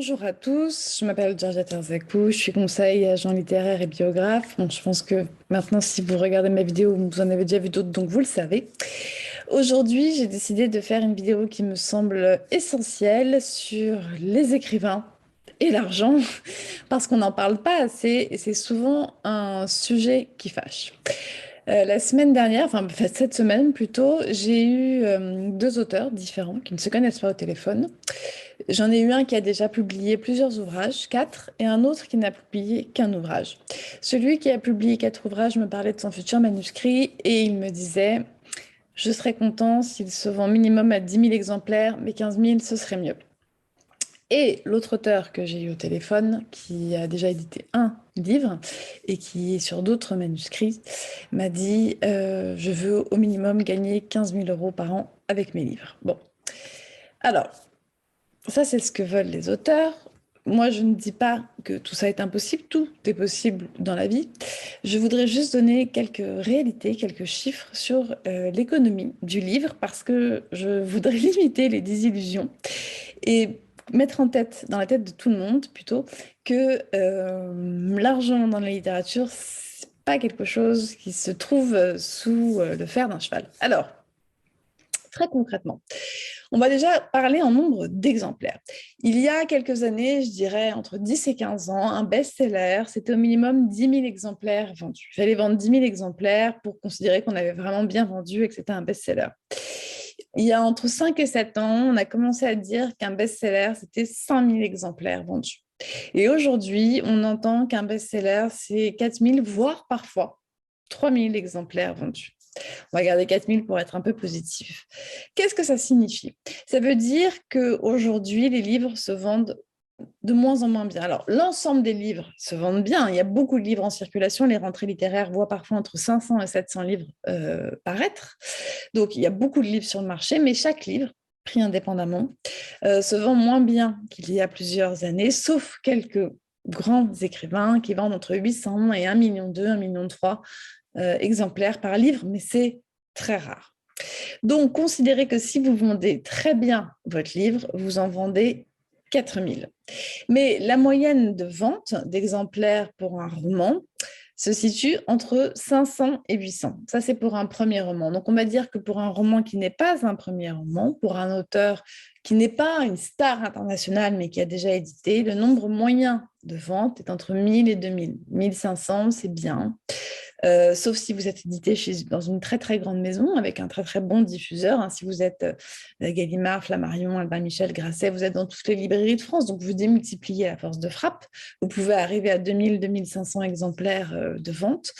Bonjour à tous, je m'appelle Georgia Terzakou, je suis conseil, agent littéraire et biographe. Bon, je pense que maintenant, si vous regardez ma vidéo, vous en avez déjà vu d'autres, donc vous le savez. Aujourd'hui, j'ai décidé de faire une vidéo qui me semble essentielle sur les écrivains et l'argent, parce qu'on n'en parle pas assez et c'est souvent un sujet qui fâche. La semaine dernière, cette semaine plutôt, j'ai eu deux auteurs différents qui ne se connaissent pas au téléphone. J'en ai eu un qui a déjà publié plusieurs ouvrages, quatre, et un autre qui n'a publié qu'un ouvrage. Celui qui a publié quatre ouvrages me parlait de son futur manuscrit et il me disait, je serais content s'il se vend minimum à 10 000 exemplaires, mais 15 000, ce serait mieux. Et l'autre auteur que j'ai eu au téléphone, qui a déjà édité un livre et qui est sur d'autres manuscrits, m'a dit, je veux au minimum gagner 15 000 euros par an avec mes livres. Bon, alors, ça, c'est ce que veulent les auteurs. Moi, je ne dis pas que tout ça est impossible, tout est possible dans la vie. Je voudrais juste donner quelques réalités, quelques chiffres sur l'économie du livre parce que je voudrais limiter les désillusions et mettre en tête, dans la tête de tout le monde plutôt, que l'argent dans la littérature, c'est pas quelque chose qui se trouve sous le fer d'un cheval. Alors, très concrètement, on va déjà parler en nombre d'exemplaires. Il y a quelques années, je dirais entre 10 et 15 ans, un best-seller, c'était au minimum 10 000 exemplaires vendus. Il fallait vendre 10 000 exemplaires pour considérer qu'on avait vraiment bien vendu et que c'était un best-seller. Il y a entre 5 et 7 ans, on a commencé à dire qu'un best-seller, c'était 5 000 exemplaires vendus. Et aujourd'hui, on entend qu'un best-seller, c'est 4 000, voire parfois 3 000 exemplaires vendus. On va garder 4 000 pour être un peu positif. Qu'est-ce que ça signifie? Ça veut dire qu'aujourd'hui, les livres se vendent de moins en moins bien. Alors, l'ensemble des livres se vendent bien. Il y a beaucoup de livres en circulation. Les rentrées littéraires voient parfois entre 500 et 700 livres paraître. Donc, il y a beaucoup de livres sur le marché, mais chaque livre, pris indépendamment, se vend moins bien qu'il y a plusieurs années, sauf quelques grands écrivains qui vendent entre 800 et 1,2 million, 1,3 million exemplaires par livre, mais c'est très rare. Donc, considérez que si vous vendez très bien votre livre, vous en vendez 4 000. Mais la moyenne de vente d'exemplaires pour un roman se situe entre 500 et 800. Ça, c'est pour un premier roman. Donc, on va dire que pour un roman qui n'est pas un premier roman, pour un auteur qui n'est pas une star internationale, mais qui a déjà édité, le nombre moyen de vente est entre 1000 et 2000. 1500, c'est bien. Sauf si vous êtes édité dans une très très grande maison avec un très très bon diffuseur. Hein. Si vous êtes Gallimard, Flammarion, Albin Michel, Grasset, vous êtes dans toutes les librairies de France, donc vous démultipliez la force de frappe. Vous pouvez arriver à 2000, 2500 exemplaires de vente,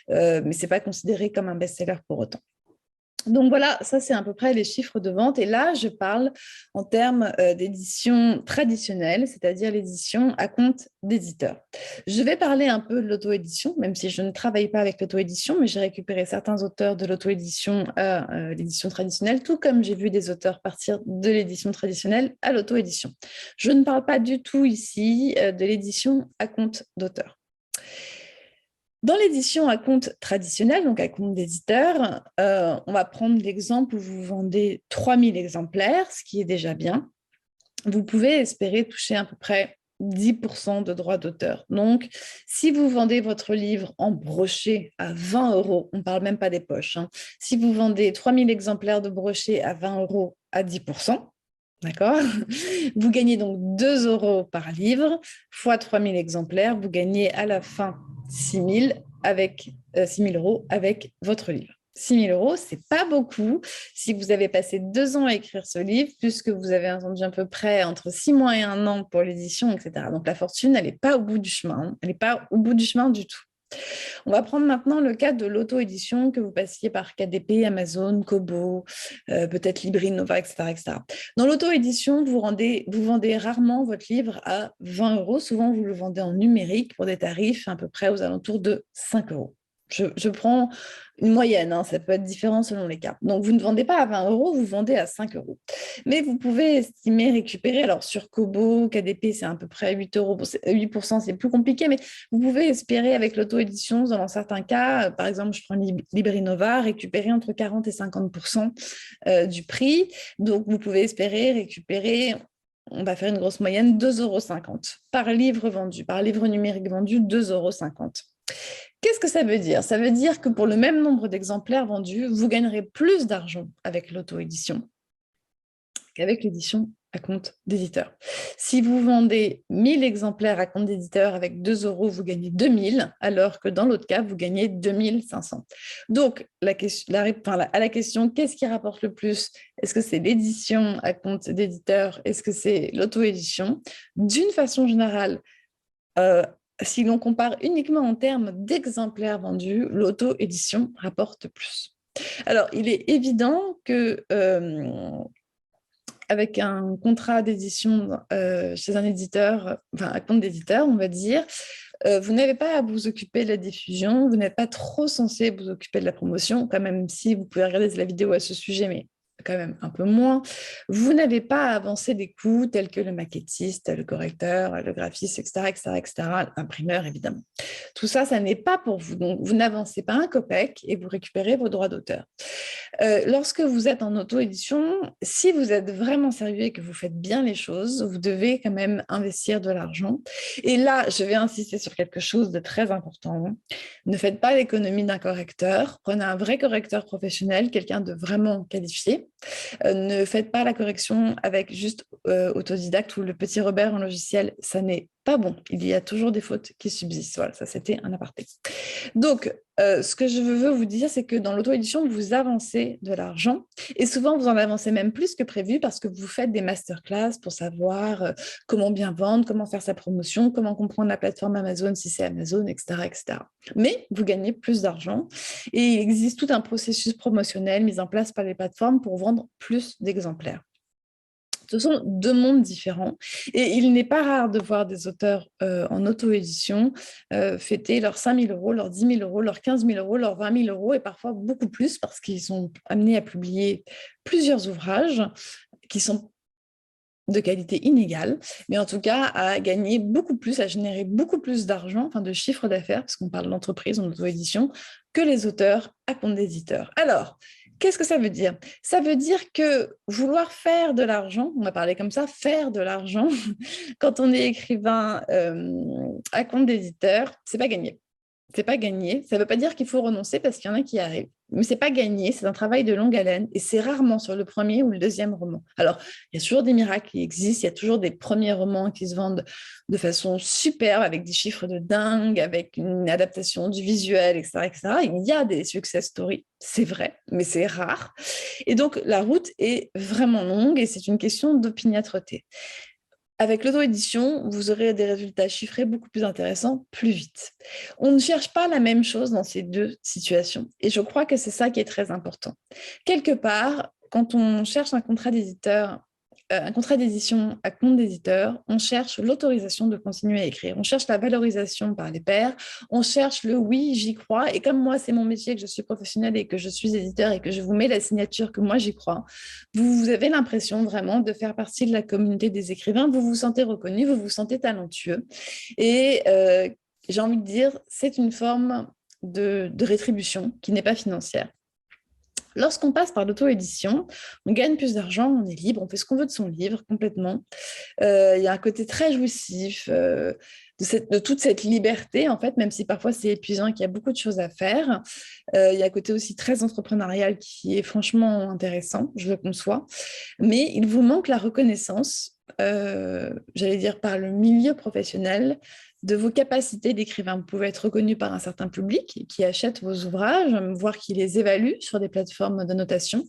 mais ce n'est pas considéré comme un best-seller pour autant. Donc voilà, ça c'est à peu près les chiffres de vente. Et là, je parle en termes d'édition traditionnelle, c'est-à-dire l'édition à compte d'éditeur. Je vais parler un peu de l'auto-édition, même si je ne travaille pas avec l'auto-édition, mais j'ai récupéré certains auteurs de l'auto-édition à l'édition traditionnelle, tout comme j'ai vu des auteurs partir de l'édition traditionnelle à l'auto-édition. Je ne parle pas du tout ici de l'édition à compte d'auteur. Dans l'édition à compte traditionnelle, donc à compte d'éditeur, on va prendre l'exemple où vous vendez 3 000 exemplaires, ce qui est déjà bien. Vous pouvez espérer toucher à peu près 10% de droits d'auteur. Donc, si vous vendez votre livre en brochet à 20 euros, on ne parle même pas des poches, hein. Si vous vendez 3 000 exemplaires de brochet à 20 euros à 10%, d'accord? Vous gagnez donc 2 euros par livre, fois 3 000 exemplaires, vous gagnez à la fin 6 000 avec 6 000 euros avec votre livre. 6 000 euros, c'est pas beaucoup. Si vous avez passé 2 ans à écrire ce livre, puisque vous avez attendu à peu près entre 6 mois et 1 an pour l'édition, etc. Donc la fortune, elle n'est pas au bout du chemin. Hein. Elle n'est pas au bout du chemin du tout. On va prendre maintenant le cas de l'auto-édition, que vous passiez par KDP, Amazon, Kobo, peut-être Libri, Nova, etc., etc. Dans l'auto-édition, vous vendez rarement votre livre à 20 euros. Souvent, vous le vendez en numérique pour des tarifs à peu près aux alentours de 5 euros. Je prends une moyenne, hein, ça peut être différent selon les cas. Donc, vous ne vendez pas à 20 euros, vous vendez à 5 euros. Mais vous pouvez estimer récupérer, alors sur Kobo, KDP, c'est à peu près 8 euros, 8%, c'est plus compliqué, mais vous pouvez espérer avec l'auto-édition, dans certains cas, par exemple, je prends Librinova, récupérer entre 40 et 50% du prix. Donc, vous pouvez espérer récupérer on va faire une grosse moyenne, 2,50 € par livre vendu, par livre numérique vendu, 2,50 €. Qu'est-ce que ça veut dire? Ça veut dire que pour le même nombre d'exemplaires vendus, vous gagnerez plus d'argent avec l'auto-édition qu'avec l'édition à compte d'éditeur. Si vous vendez 1000 exemplaires à compte d'éditeur avec 2 €, vous gagnez 2000, alors que dans l'autre cas, vous gagnez 2500. Donc, à la question, qu'est-ce qui rapporte le plus? Est-ce que c'est l'édition à compte d'éditeur? Est-ce que c'est l'auto-édition? D'une façon générale, si l'on compare uniquement en termes d'exemplaires vendus, l'auto-édition rapporte plus. Alors, il est évident que avec un contrat d'édition chez un éditeur, enfin un compte d'éditeur, on va dire, vous n'avez pas à vous occuper de la diffusion, vous n'êtes pas trop censé vous occuper de la promotion, quand même si vous pouvez regarder la vidéo à ce sujet, mais quand même un peu moins. Vous n'avez pas à avancer des coûts tels que le maquettiste, le correcteur, le graphiste, etc., l'imprimeur, évidemment. Tout ça, ça n'est pas pour vous. Donc, vous n'avancez pas un copec et vous récupérez vos droits d'auteur. Lorsque vous êtes en auto-édition, si vous êtes vraiment sérieux et que vous faites bien les choses, vous devez quand même investir de l'argent. Et là, je vais insister sur quelque chose de très important. Ne faites pas l'économie d'un correcteur. Prenez un vrai correcteur professionnel, quelqu'un de vraiment qualifié. Ne faites pas la correction avec juste autodidacte ou le petit Robert en logiciel. Ça n'est pas bon. Il y a toujours des fautes qui subsistent. Voilà, ça c'était un aparté. Donc, ce que je veux vous dire, c'est que dans l'auto-édition, vous avancez de l'argent et souvent, vous en avancez même plus que prévu parce que vous faites des masterclass pour savoir comment bien vendre, comment faire sa promotion, comment comprendre la plateforme Amazon si c'est Amazon, etc., etc. Mais vous gagnez plus d'argent et il existe tout un processus promotionnel mis en place par les plateformes pour vendre plus d'exemplaires. Ce sont deux mondes différents et il n'est pas rare de voir des auteurs en auto-édition fêter leurs 5 000 €, leurs 10 000 €, leurs 15 000 € leurs 20 000 € et parfois beaucoup plus parce qu'ils sont amenés à publier plusieurs ouvrages qui sont de qualité inégale, mais en tout cas à gagner beaucoup plus, à générer beaucoup plus d'argent, enfin de chiffre d'affaires, parce qu'on parle d'entreprise en auto-édition, que les auteurs à compte d'éditeur. Alors, qu'est-ce que ça veut dire? Ça veut dire que vouloir faire de l'argent, on va parler comme ça, faire de l'argent, quand on est écrivain à compte d'éditeur, c'est pas gagné. C'est pas gagné. Ça ne veut pas dire qu'il faut renoncer parce qu'il y en a qui y arrivent. Mais c'est pas gagné, c'est un travail de longue haleine et c'est rarement sur le premier ou le deuxième roman. Alors, il y a toujours des miracles qui existent, il y a toujours des premiers romans qui se vendent de façon superbe, avec des chiffres de dingue, avec une adaptation du visuel, etc., etc. Il y a des success stories, c'est vrai, mais c'est rare. Et donc, la route est vraiment longue et c'est une question d'opiniâtreté. Avec l'auto-édition, vous aurez des résultats chiffrés beaucoup plus intéressants plus vite. On ne cherche pas la même chose dans ces deux situations. Et je crois que c'est ça qui est très important. Quelque part, quand on cherche un contrat d'éditeur, un contrat d'édition à compte d'éditeur, on cherche l'autorisation de continuer à écrire, on cherche la valorisation par les pairs, on cherche le oui, j'y crois. Et comme moi, c'est mon métier, que je suis professionnelle et que je suis éditeur et que je vous mets la signature que moi, j'y crois, vous avez l'impression vraiment de faire partie de la communauté des écrivains, vous vous sentez reconnu, vous vous sentez talentueux. Et j'ai envie de dire, c'est une forme de rétribution qui n'est pas financière. Lorsqu'on passe par l'auto-édition, on gagne plus d'argent, on est libre, on fait ce qu'on veut de son livre complètement. Il y a un côté très jouissif de toute cette liberté, en fait, même si parfois c'est épuisant et qu'il y a beaucoup de choses à faire. Il y a un côté aussi très entrepreneurial qui est franchement intéressant, je le conçois. Mais il vous manque la reconnaissance, j'allais dire par le milieu professionnel, de vos capacités d'écrivain. Vous pouvez être reconnu par un certain public qui achète vos ouvrages, voire qui les évalue sur des plateformes de notation.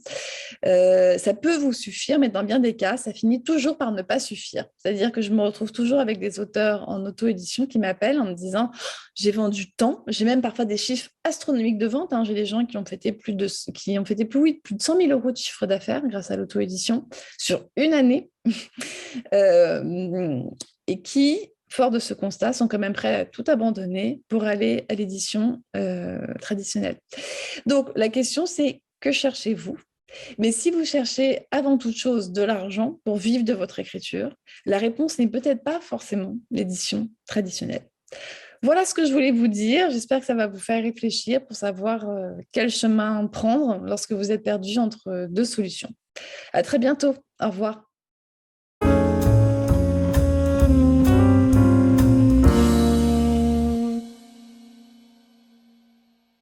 Ça peut vous suffire, mais dans bien des cas, ça finit toujours par ne pas suffire. C'est-à-dire que je me retrouve toujours avec des auteurs en auto-édition qui m'appellent en me disant « j'ai vendu tant ». J'ai même parfois des chiffres astronomiques de vente. J'ai des gens qui ont fêté plus de 100 000 € de chiffre d'affaires grâce à l'auto-édition sur une année et qui, fort de ce constat, sont quand même prêts à tout abandonner pour aller à l'édition traditionnelle. Donc, la question, c'est que cherchez-vous? Mais si vous cherchez avant toute chose de l'argent pour vivre de votre écriture, la réponse n'est peut-être pas forcément l'édition traditionnelle. Voilà ce que je voulais vous dire. J'espère que ça va vous faire réfléchir pour savoir quel chemin prendre lorsque vous êtes perdu entre deux solutions. À très bientôt. Au revoir.